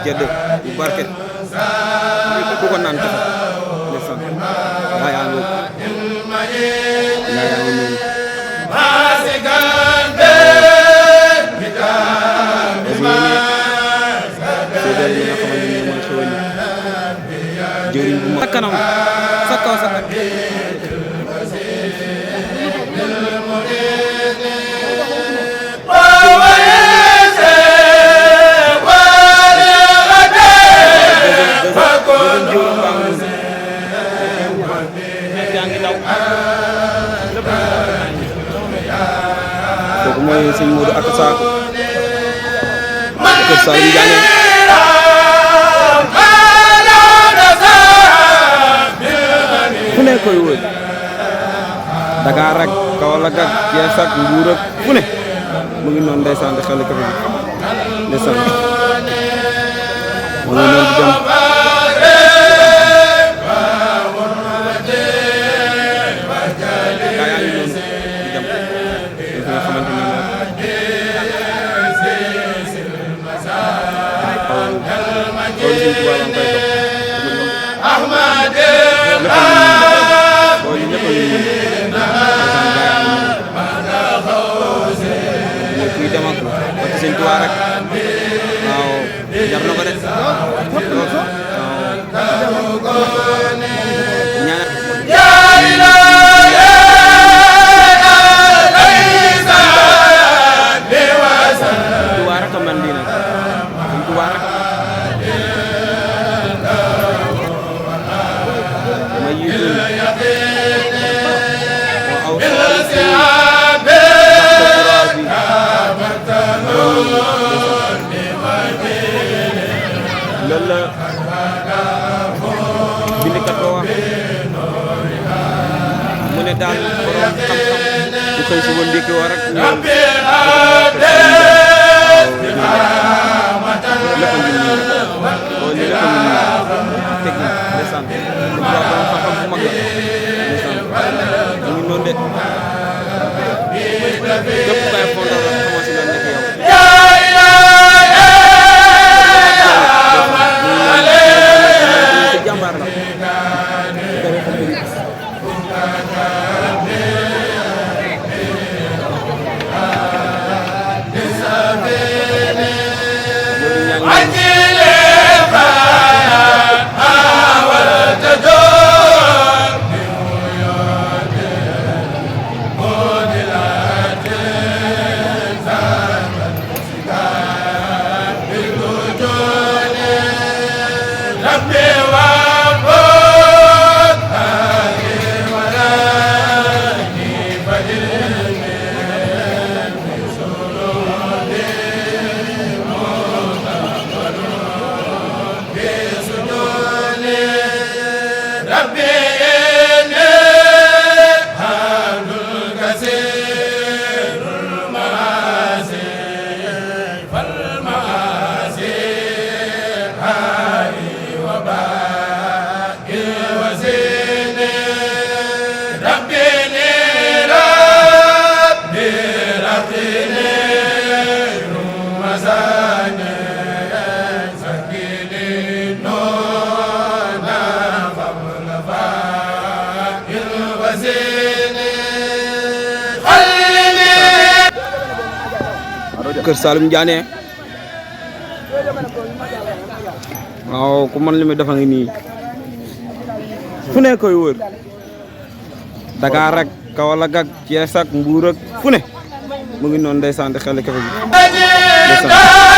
Jadde bu barke ku ko naan tax ndeysaan gaa yaa ngi noonu jëriñ bu ma kanam sa kaw sa kooku mooy sëñ Modou ak Sakho Kër Saalum Diané fu ne koy wër Dakar ak Kaolack ak Thiès ak Mbour ak fu ne mu ngi noonu ndeysaan di xel kafe bi ndeysaan mu ngi noonu di dem Sëñ Tuubaa rek waaw jar na ko de Tuubaa rek a mel nii nag Sëñ Tuubaa rek ma yiitul loolu la bindikat ba wax mu ne daal borom xam-xam bu xëy si woon ndékki war rek ñoom lépp a ngi nii loolu lépp a ngi nii teg na ndeysaan borom xam-xam bu mag la ndeysaan mu ngi noonu de képp kay fondoo la xamoo si la nekk yow jàmbaar la Kër Saalum Diané waaw ku man li muy defa ngi nii fu ne koy wër Dakar ak Kaolack ak Thiès ak Mbour ak fu ne mu ngi noonu ndeysaan di xel kafe bi ndeysaan